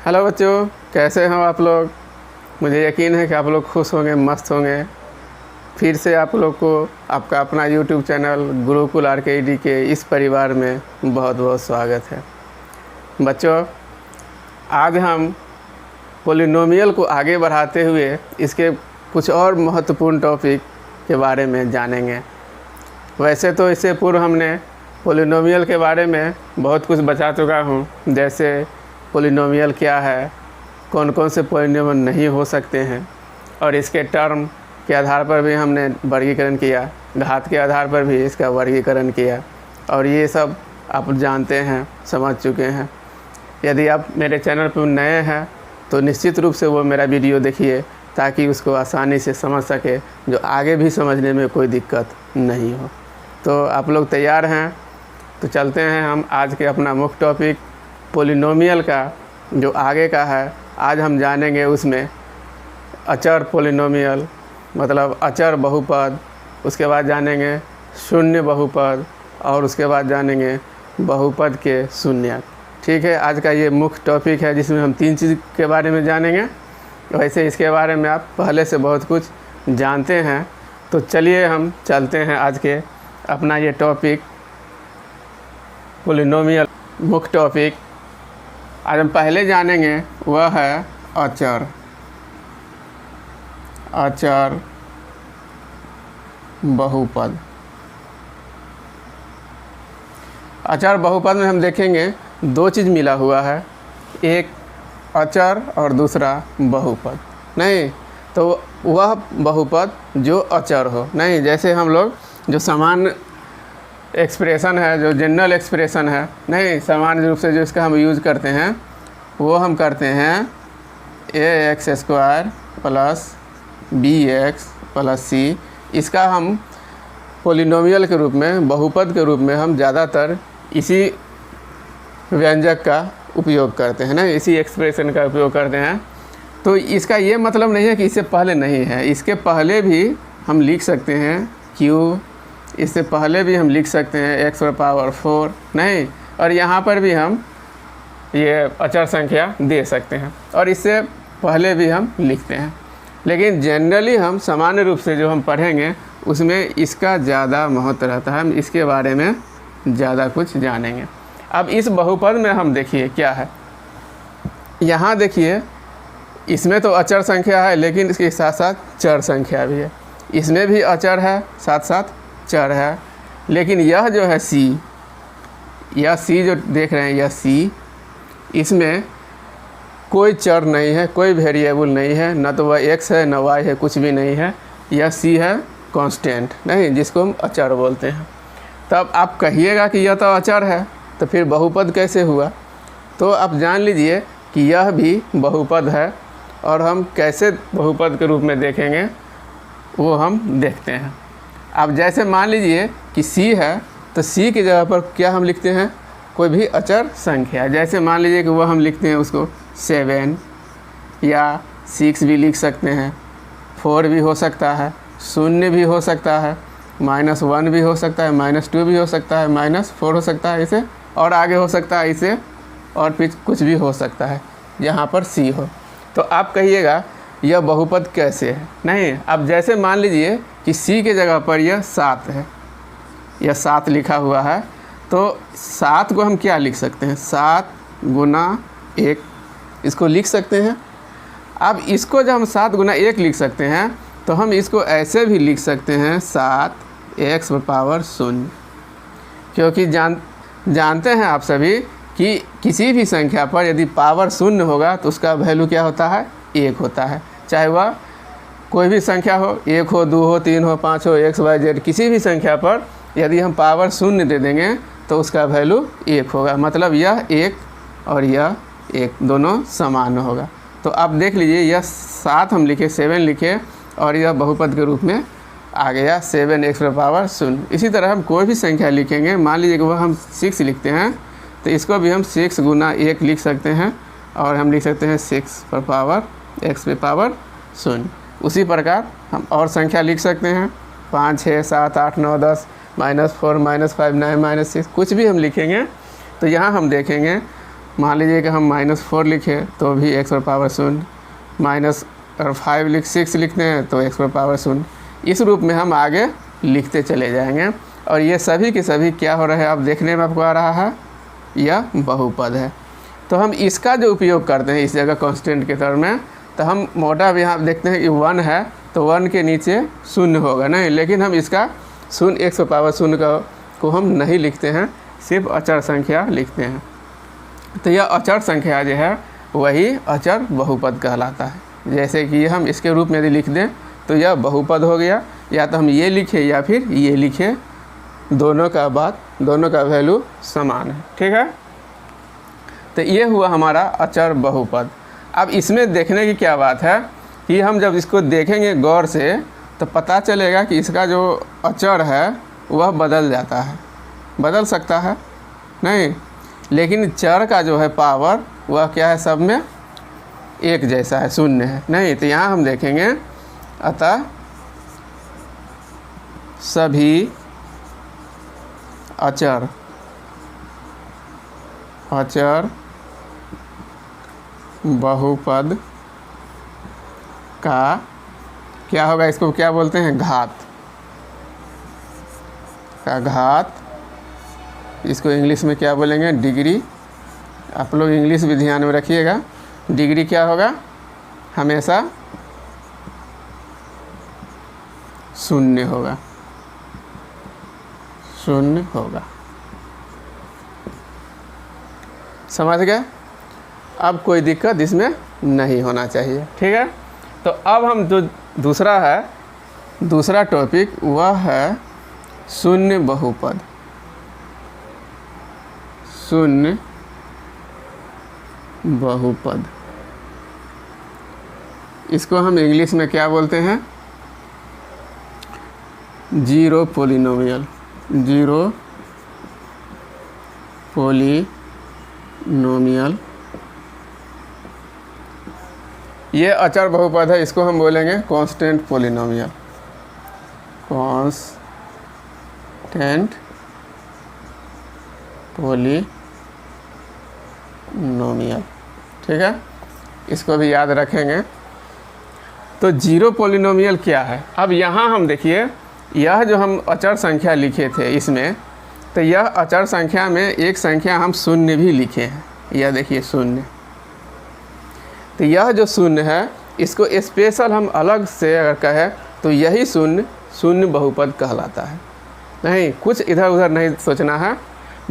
Hello बच्चों, कैसे हो आप लोग। मुझे यकीन है कि आप लोग खुश होंगे, मस्त होंगे। फिर से आप लोग को आपका अपना यूट्यूब चैनल गुरुकुल आरकेडी के इस परिवार में बहुत बहुत स्वागत है। बच्चों, आज हम पॉलिनोमियल को आगे बढ़ाते हुए इसके कुछ और महत्वपूर्ण टॉपिक के बारे में जानेंगे। वैसे तो इससे पूर्व हमने पॉलिनोमियल के बारे में बहुत कुछ बता चुका हूँ, जैसे पॉलिनोमियल क्या है, कौन कौन से पॉलिनोमियल नहीं हो सकते हैं, और इसके टर्म के आधार पर भी हमने वर्गीकरण किया, घात के आधार पर भी इसका वर्गीकरण किया, और ये सब आप जानते हैं, समझ चुके हैं। यदि आप मेरे चैनल पर नए हैं तो निश्चित रूप से वो मेरा वीडियो देखिए ताकि उसको आसानी से समझ सके, जो आगे भी समझने में कोई दिक्कत नहीं हो। तो आप लोग तैयार हैं? तो चलते हैं हम आज के अपना मुख्य टॉपिक पॉलिनोमियल का जो आगे का है। आज हम जानेंगे उसमें अचर पॉलिनोमियल मतलब अचर बहुपद, उसके बाद जानेंगे शून्य बहुपद, और उसके बाद जानेंगे बहुपद के शून्यक। ठीक है, आज का ये मुख्य टॉपिक है जिसमें हम 3 चीज़ के बारे में जानेंगे। वैसे इसके बारे में आप पहले से बहुत कुछ जानते हैं। तो चलिए हम चलते हैं आज के अपना ये टॉपिक पॉलिनोमियल मुख्य टॉपिक। आज हम पहले जानेंगे वह है अचर बहुपद। अचर बहुपद में हम देखेंगे 2 चीज़ मिला हुआ है, एक अचर और दूसरा बहुपद। नहीं तो वह बहुपद जो अचर हो, नहीं जैसे हम लोग जो सामान्य एक्सप्रेशन है, जो जनरल एक्सप्रेशन है, नहीं सामान्य रूप से जो इसका हम यूज़ करते हैं वो हम करते हैं ax² plus bx plus c। इसका हम पॉलिनोमियल के रूप में, बहुपद के रूप में हम ज़्यादातर इसी व्यंजक का उपयोग करते हैं, ना इसी एक्सप्रेशन का उपयोग करते हैं। तो इसका ये मतलब नहीं है कि इससे पहले नहीं है, इसके पहले भी हम लिख सकते हैं q, इससे पहले भी हम लिख सकते हैं x⁴, नहीं, और यहाँ पर भी हम ये अचर संख्या दे सकते हैं, और इससे पहले भी हम लिखते हैं। लेकिन जनरली हम सामान्य रूप से जो हम पढ़ेंगे उसमें इसका ज़्यादा महत्व रहता है, हम इसके बारे में ज़्यादा कुछ जानेंगे। अब इस बहुपद में हम देखिए क्या है, यहाँ देखिए इसमें तो अचर संख्या है लेकिन इसके साथ साथ चर संख्या भी है, इसमें भी अचर है साथ साथ चर है। लेकिन यह जो है c, यह c जो देख रहे हैं यह c, इसमें कोई चर नहीं है, कोई वेरिएबल नहीं है, ना तो वह x है ना y है, कुछ भी नहीं है। यह c है कांस्टेंट, नहीं जिसको हम अचर बोलते हैं। तब आप कहिएगा कि यह तो अचर है, तो फिर बहुपद कैसे हुआ? तो आप जान लीजिए कि यह भी बहुपद है, और हम कैसे बहुपद के रूप में देखेंगे वो हम देखते हैं। अब जैसे मान लीजिए कि c है, तो c की जगह पर क्या हम लिखते हैं? कोई भी अचर संख्या। जैसे मान लीजिए कि वह हम लिखते हैं उसको 7 या 6 भी लिख सकते हैं, 4 भी हो सकता है, 0 भी हो सकता है, -1 भी हो सकता है, -2 भी हो सकता है, -4 हो सकता है, इसे और आगे हो सकता है, इसे और फिर कुछ भी हो सकता है यहाँ पर c हो। तो आप कहिएगा यह बहुपद कैसे है? नहीं, अब जैसे मान लीजिए कि c के जगह पर यह 7 है, यह 7 लिखा हुआ है, तो 7 को हम क्या लिख सकते हैं? 7 गुना 1, इसको लिख सकते हैं। अब इसको जब हम 7 गुना 1 लिख सकते हैं तो हम इसको ऐसे भी लिख सकते हैं 7x⁴, क्योंकि जानते हैं आप सभी कि किसी भी संख्या पर यदि पावर 0 होगा तो उसका वैल्यू क्या होता है? 1 होता है। चाहे वह कोई भी संख्या हो, 1 हो, 2 हो, 3 हो, 5 हो, x y z, किसी भी संख्या पर यदि हम पावर 0 दे देंगे तो उसका वैल्यू 1 होगा, मतलब यह 1 और यह 1 दोनों समान होगा। तो आप देख लीजिए यह 7 हम लिखे, 7 लिखे, और यह बहुपद के रूप में आ गया 7x⁴। इसी तरह हम कोई भी संख्या लिखेंगे, मान लीजिए कि वह हम 6 लिखते हैं, तो इसको भी हम 6 गुना 1 लिख सकते हैं, और हम लिख सकते हैं 6x⁴। उसी प्रकार हम और संख्या लिख सकते हैं, 5 6 7 8 9 10 -4 -5 9 -6, कुछ भी हम लिखेंगे। तो यहाँ हम देखेंगे मान लीजिए कि हम -4 लिखें तो भी x पर पावर 0, -6 लिखते हैं तो x पर पावर 0। इस रूप में हम आगे लिखते चले जाएंगे। और ये सभी के सभी क्या हो रहे हैं, अब देखने में आपको आ रहा है, यह बहुपद है। तो हम इसका जो उपयोग करते हैं इस जगह कांस्टेंट के तौर में, तो हम मोटा भी यहाँ देखते हैं कि 1 है तो 1 के नीचे 0 होगा नहीं, लेकिन हम इसका 0 x पर पावर 0 को हम नहीं लिखते हैं, सिर्फ अचर संख्या लिखते हैं। तो यह अचर संख्या जो है वही अचर बहुपद कहलाता है। जैसे कि हम इसके रूप में यदि लिख दें तो यह बहुपद हो गया, या तो हम ये लिखें या फिर ये लिखें, दोनों का वैल्यू समान है। ठीक है, तो ये हुआ हमारा अचर बहुपद। अब इसमें देखने की क्या बात है कि हम जब इसको देखेंगे गौर से तो पता चलेगा कि इसका जो अचर है वह बदल जाता है, बदल सकता है नहीं, लेकिन चर का जो है पावर वह क्या है, सब में एक जैसा है, 0 है नहीं। तो यहाँ हम देखेंगे अतः सभी अचर बहुपद का क्या होगा, इसको क्या बोलते हैं, घात का घात। इसको इंग्लिश में क्या बोलेंगे, डिग्री। आप लोग इंग्लिश भी ध्यान में रखिएगा, डिग्री क्या होगा, हमेशा 0 होगा, 0 होगा। समझ गए? अब कोई दिक्कत इसमें नहीं होना चाहिए। ठीक है, तो अब हम जो दूसरा टॉपिक वह है शून्य बहुपद। शून्य बहुपद, इसको हम इंग्लिश में क्या बोलते हैं, जीरो पोलिनोमियल। जीरो पोलिनोमियल ये अचर बहुपद है, इसको हम बोलेंगे कांस्टेंट पोलिनोमियल। कांस्टेंट पोलिनोमियल, ठीक है, इसको भी याद रखेंगे। तो जीरो पोलिनोमियल क्या है, अब यहाँ हम देखिए, यह जो हम अचर संख्या लिखे थे इसमें, तो यह अचर संख्या में एक संख्या हम 0 भी लिखे हैं। यह देखिए 0, तो यह जो 0 है इसको स्पेशल हम अलग से अगर कहें तो यही शून्य बहुपद कहलाता है। नहीं, कुछ इधर उधर नहीं सोचना है,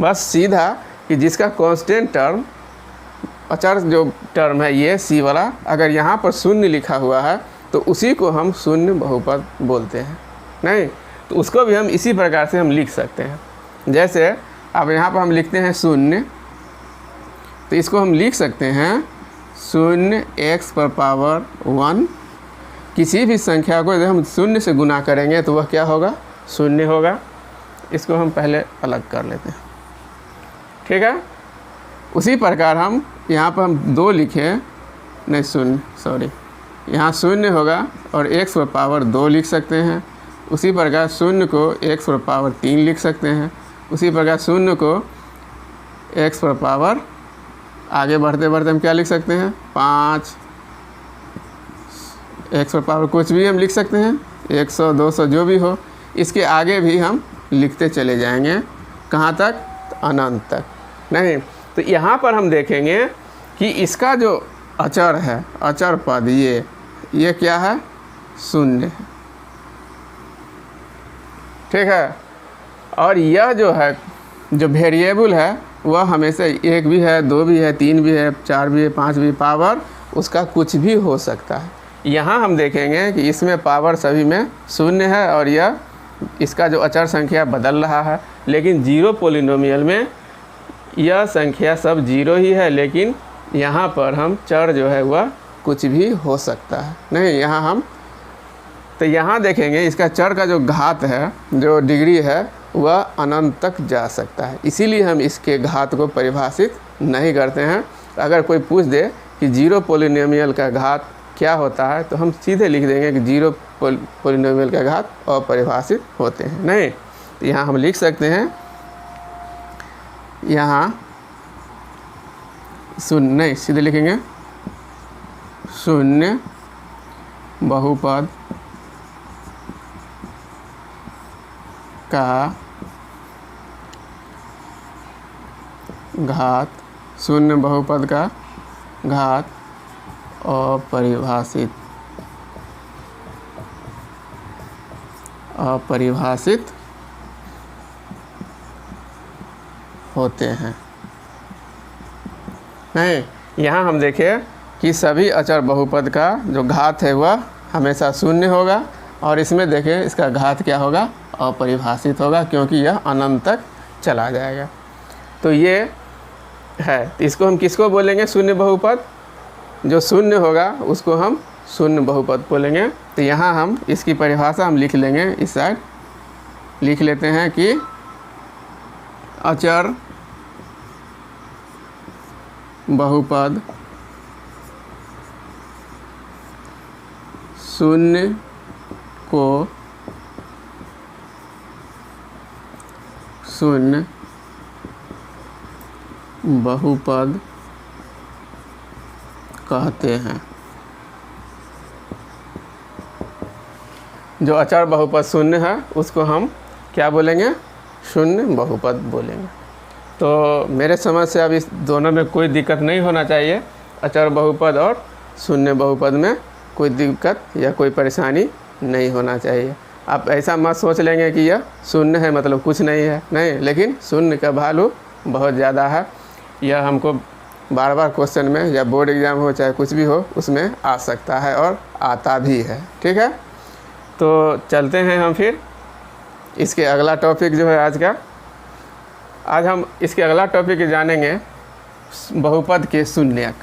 बस सीधा कि जिसका कांस्टेंट टर्म, अचर जो टर्म है ये सी वाला, अगर यहाँ पर 0 लिखा हुआ है तो उसी को हम शून्य बहुपद बोलते हैं। नहीं, तो उसको भी हम इसी प्रकार से हम लिख सकते हैं। जैसे अब यहाँ पर हम लिखते हैं 0, तो इसको हम लिख सकते हैं 0x पर पावर 1। किसी भी संख्या को यदि हम 0 से गुना करेंगे तो वह क्या होगा, 0 होगा। इसको हम पहले अलग कर लेते हैं, ठीक है। उसी प्रकार हम यहाँ पर हम 2 लिखें, नहीं 0, सॉरी, यहाँ 0 होगा और x पर पावर 2 लिख सकते हैं। उसी प्रकार 0 को x पर पावर 3 लिख सकते हैं। उसी प्रकार 0 को x पर पावर, आगे बढ़ते बढ़ते हम क्या लिख सकते हैं, 5, x पर पावर कुछ भी हम लिख सकते हैं, 100 200 जो भी हो। इसके आगे भी हम लिखते चले जाएंगे, कहाँ तक, तो अनंत तक। नहीं, तो यहाँ पर हम देखेंगे कि इसका जो अचर है, अचर पद, ये क्या है, 0 है, ठीक है। और यह जो है, जो वेरिएबल है वह हमेशा 1 भी है, 2 भी है, 3 भी है, 4 भी है, 5 भी, पावर उसका कुछ भी हो सकता है। यहाँ हम देखेंगे कि इसमें पावर सभी में 0 है और यह इसका जो अचर संख्या बदल रहा है। लेकिन जीरो पोलिनोमियल में यह संख्या सब 0 ही है, लेकिन यहाँ पर हम चर जो है वह कुछ भी हो सकता है। नहीं, यहाँ हम तो यहाँ देखेंगे इसका चर का जो घात है, जो डिग्री है, वह अनंत तक जा सकता है। इसीलिए हम इसके घात को परिभाषित नहीं करते हैं। अगर कोई पूछ दे कि जीरो पोलिनोमियल का घात क्या होता है, तो हम सीधे लिख देंगे कि जीरो पोलिनोमियल का घात अपरिभाषित होते हैं। नहीं, तो यहाँ हम लिख सकते हैं, यहाँ शून्य नहीं, सीधे लिखेंगे शून्य बहुपद का घात, शून्य बहुपद का घात अपरिभाषित होते हैं। नहीं, यहाँ हम देखें कि सभी अचर बहुपद का जो घात है वह हमेशा शून्य होगा, और इसमें देखें इसका घात क्या होगा, अपरिभाषित होगा, क्योंकि यह अनंत तक चला जाएगा। तो ये है, इसको हम किसको बोलेंगे शून्य बहुपद, जो शून्य होगा उसको हम शून्य बहुपद बोलेंगे। तो यहाँ हम इसकी परिभाषा हम लिख लेंगे, इस साइड लिख लेते हैं कि अचर बहुपद शून्य को शून्य बहुपद कहते हैं। जो अचर बहुपद शून्य है उसको हम क्या बोलेंगे, शून्य बहुपद बोलेंगे। तो मेरे समझ से अब इस दोनों में कोई दिक्कत नहीं होना चाहिए, अचर बहुपद और शून्य बहुपद में कोई दिक्कत या कोई परेशानी नहीं होना चाहिए। आप ऐसा मत सोच लेंगे कि यह शून्य है मतलब कुछ नहीं है, नहीं, लेकिन शून्य का वैल्यू बहुत ज़्यादा है। यह हमको बार बार क्वेश्चन में या बोर्ड एग्ज़ाम हो चाहे कुछ भी हो उसमें आ सकता है और आता भी है। ठीक है, तो चलते हैं हम फिर इसके अगला टॉपिक जो है आज हम इसके अगला टॉपिक जानेंगे बहुपद के शून्यक।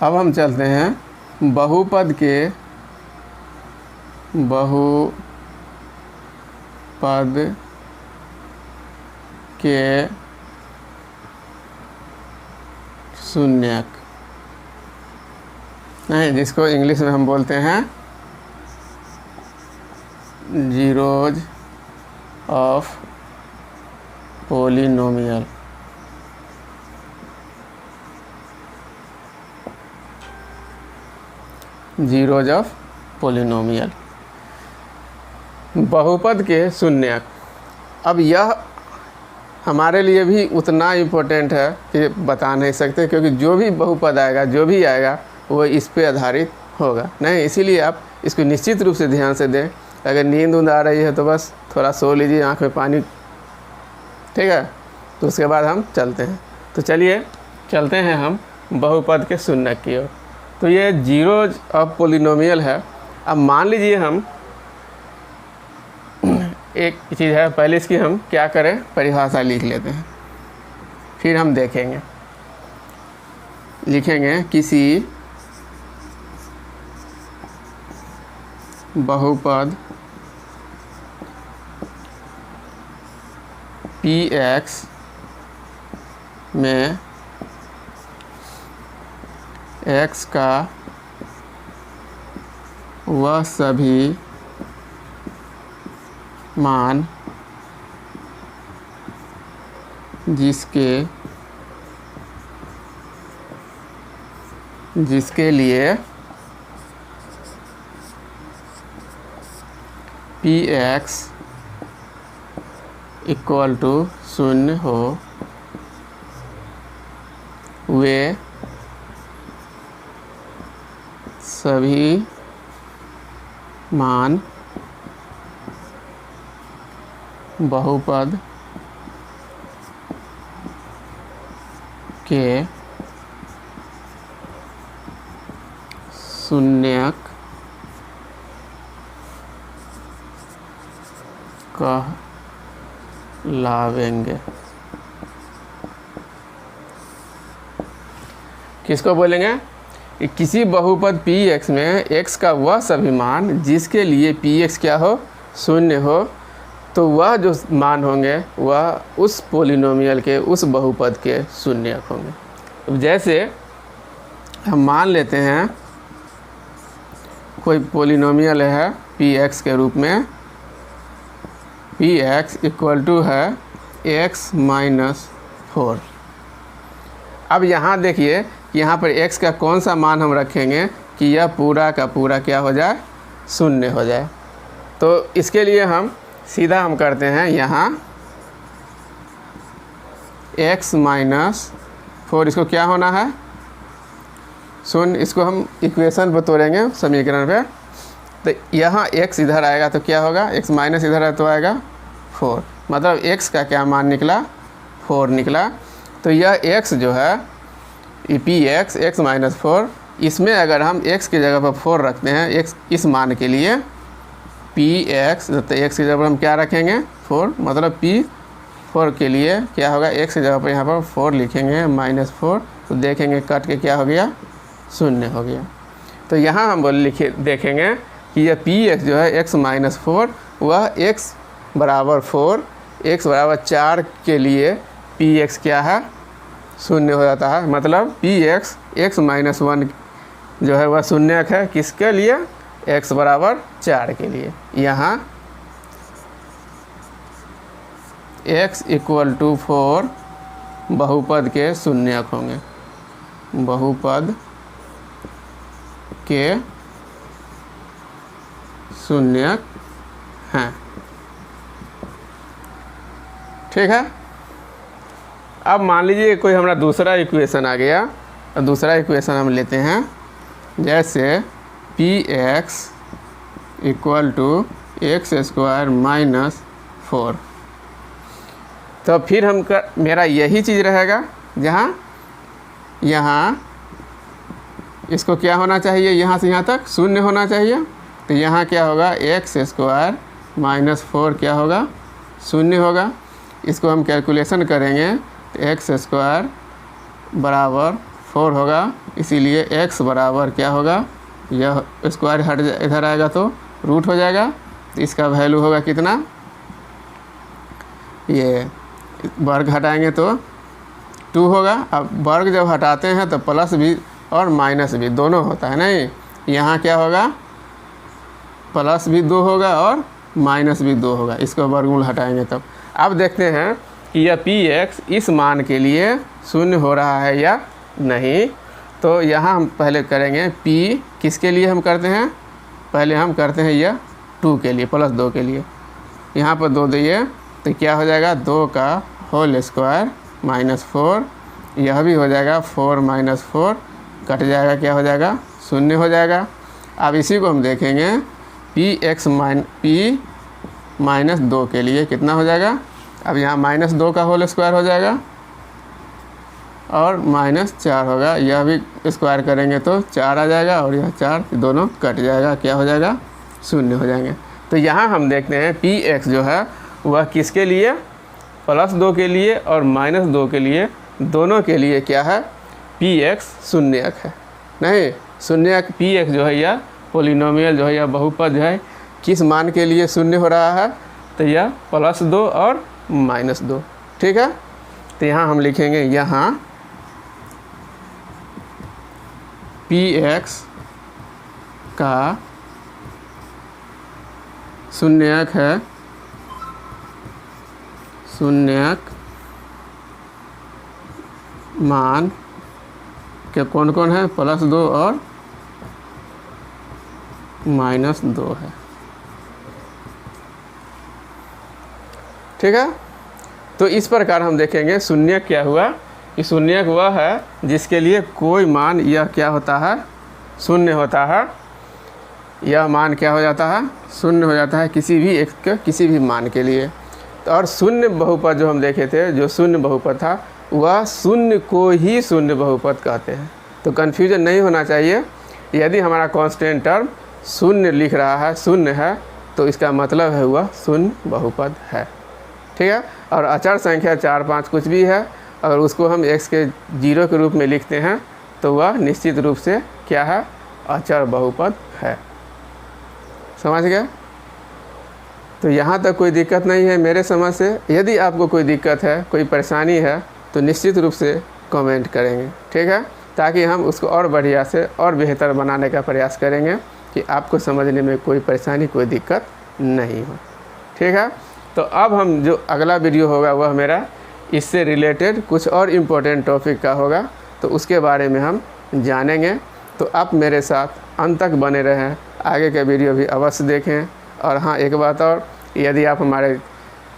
अब हम चलते हैं बहुपद के शून्यक, नहीं, जिसको इंग्लिश में हम बोलते हैं zeros of polynomial. Zeros of polynomial, बहुपद के शून्यक। अब यह हमारे लिए भी उतना इम्पोर्टेंट है कि बता नहीं सकते, क्योंकि जो भी बहुपद आएगा, जो भी आएगा वो इस पे आधारित होगा। नहीं, इसीलिए आप इसको निश्चित रूप से ध्यान से दें। अगर नींद आ रही है तो बस थोड़ा सो लीजिए, आँख में पानी, ठीक है। तो उसके बाद हम चलते हैं। तो चलिए चलते हैं हम बहुपद के शून्यक की ओर। तो ये जीरोज ऑफ पॉलिनोमियल है। अब मान लीजिए हम एक चीज़ है, पहले इसकी हम क्या करें, परिभाषा लिख लेते हैं, फिर हम देखेंगे। लिखेंगे किसी बहुपद Px में x का वह सभी मान जिसके लिए Px इक्वल टू 0 हो, वे सभी मान बहुपद के शून्यक कहलावेंगे। किसको बोलेंगे, किसी बहुपद Px में x का वह सभी मान जिसके लिए Px क्या हो, 0 हो, तो वह जो मान होंगे वह उस पॉलिनोमियल के, उस बहुपद के शून्यक होंगे। अब जैसे हम मान लेते हैं कोई पोलिनोमियल है px के रूप में, px इक्वल टू है x माइनस 4। अब यहाँ देखिए कि यहाँ पर x का कौन सा मान हम रखेंगे कि यह पूरा का पूरा क्या हो जाए, शून्य हो जाए। तो इसके लिए हम सीधा हम करते हैं यहाँ x माइनस 4, इसको क्या होना है, शून्य। इसको हम इक्वेशन पर तोड़ेंगे समीकरण पे, तो यहाँ x इधर आएगा तो क्या होगा, x माइनस इधर है तो आएगा 4, मतलब x का क्या मान निकला, 4 निकला। तो यह x जो है px x माइनस 4, इसमें अगर हम x की जगह पर 4 रखते हैं, x इस मान के लिए px, तो x की जगह पर हम क्या रखेंगे 4, मतलब p4 के लिए क्या होगा, x की जगह पर यहाँ पर 4 लिखेंगे माइनस 4, तो देखेंगे कट के क्या हो गया, शून्य हो गया। तो यहाँ हम लिखे देखेंगे कि यह px जो है x माइनस 4, वह x बराबर 4, x बराबर 4 के लिए px क्या है, शून्य हो जाता है। मतलब px x माइनस 1 जो है वह शून्यक है, किसके लिए, x बराबर 4 के लिए। यहाँ x इक्वल टू 4 बहुपद के शून्यक होंगे, बहुपद के शून्यक हैं, ठीक है। अब मान लीजिए कोई हमारा दूसरा इक्वेशन आ गया, और दूसरा इक्वेशन हम लेते हैं, जैसे px equal to x square minus 4। तो फिर हम मेरा यही चीज़ रहेगा, जहाँ यहाँ इसको क्या होना चाहिए, यहाँ से यहाँ तक शून्य होना चाहिए। तो यहाँ क्या होगा, एक्स स्क्वायर माइनस 4 क्या होगा, शून्य होगा। इसको हम कैलकुलेशन करेंगे तो एक्स स्क्वायर बराबर 4 होगा, इसीलिए x बराबर क्या होगा, यह स्क्वायर हट इधर आएगा तो रूट हो जाएगा। तो इसका वैल्यू होगा कितना, ये वर्ग हटाएंगे तो 2 होगा। अब वर्ग जब हटाते हैं तो प्लस भी और माइनस भी दोनों होता है, नहीं, यहाँ क्या होगा, प्लस भी 2 होगा और माइनस भी 2 होगा। इसको वर्गमूल हटाएंगे तब। अब देखते हैं कि यह px इस मान के लिए शून्य हो रहा है या नहीं। तो यहाँ हम पहले करेंगे p किसके लिए हम करते हैं, पहले हम करते हैं यह 2 के लिए, प्लस 2 के लिए। यहाँ पर 2 दिए तो क्या हो जाएगा, 2 का होल स्क्वायर माइनस 4, यह भी हो जाएगा 4 माइनस 4, कट जाएगा, क्या हो जाएगा, शून्य हो जाएगा। अब इसी को हम देखेंगे p माइनस 2 के लिए कितना हो जाएगा। अब यहाँ माइनस 2 का होल स्क्वायर हो जाएगा और माइनस 4 होगा, यह भी स्क्वायर करेंगे तो 4 आ जाएगा और यह 4 दोनों कट जाएगा, क्या हो जाएगा, शून्य हो जाएंगे। तो यहाँ हम देखते हैं px जो है वह किसके लिए, प्लस 2 के लिए और माइनस 2 के लिए, दोनों के लिए क्या है, px शून्यक है। नहीं, शून्यक px जो है यह पोलिनोमियल जो है यह बहुपद जो है किस मान के लिए शून्य हो रहा है, तो यह प्लस 2 और माइनस 2, ठीक है। तो यहाँ हम लिखेंगे, यहाँ px का शून्यक है, शून्यक मान के कौन कौन है, प्लस 2 और माइनस 2 है, ठीक है। तो इस प्रकार हम देखेंगे शून्यक क्या हुआ, कि शून्यक वह है जिसके लिए कोई मान यह क्या होता है, शून्य होता है। यह मान क्या हो जाता है, शून्य हो जाता है किसी भी एक के किसी भी मान के लिए। तो और शून्य बहुपद जो हम देखे थे, जो शून्य बहुपद था वह शून्य को ही शून्य बहुपद कहते हैं। तो कन्फ्यूजन नहीं होना चाहिए, यदि हमारा कांस्टेंट टर्म शून्य लिख रहा है, शून्य है, तो इसका मतलब है वह शून्य बहुपद है, ठीक है। और अचर संख्या 4, 5 कुछ भी है, अगर उसको हम x के 0 के रूप में लिखते हैं तो वह निश्चित रूप से क्या है, अचर बहुपद है। समझ गए। तो यहाँ तक कोई दिक्कत नहीं है मेरे समझ से। यदि आपको कोई दिक्कत है, कोई परेशानी है, तो निश्चित रूप से कमेंट करेंगे, ठीक है। ताकि हम उसको और बढ़िया से और बेहतर बनाने का प्रयास करेंगे कि आपको समझने में कोई परेशानी, कोई दिक्कत नहीं हो। ठीक है, तो अब हम जो अगला वीडियो होगा वह मेरा इससे रिलेटेड कुछ और इम्पोर्टेंट टॉपिक का होगा, तो उसके बारे में हम जानेंगे। तो आप मेरे साथ अंत तक बने रहें, आगे के वीडियो भी अवश्य देखें। और हाँ, एक बात और, यदि आप हमारे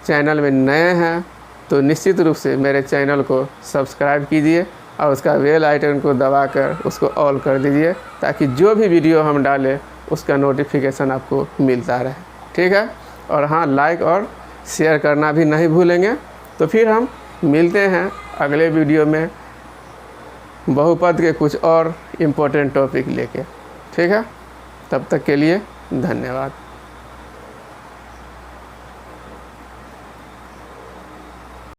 चैनल में नए हैं तो निश्चित रूप से मेरे चैनल को सब्सक्राइब कीजिए और उसका बेल आइकन को दबाकर उसको ऑल कर दीजिए, ताकि जो भी वीडियो हम डालें उसका नोटिफिकेशन आपको मिलता रहे। ठीक है, और हाँ, लाइक और शेयर करना भी नहीं भूलेंगे। तो फिर हम मिलते हैं अगले वीडियो में बहुपद के कुछ और इम्पोर्टेंट टॉपिक लेके। ठीक है, तब तक के लिए धन्यवाद।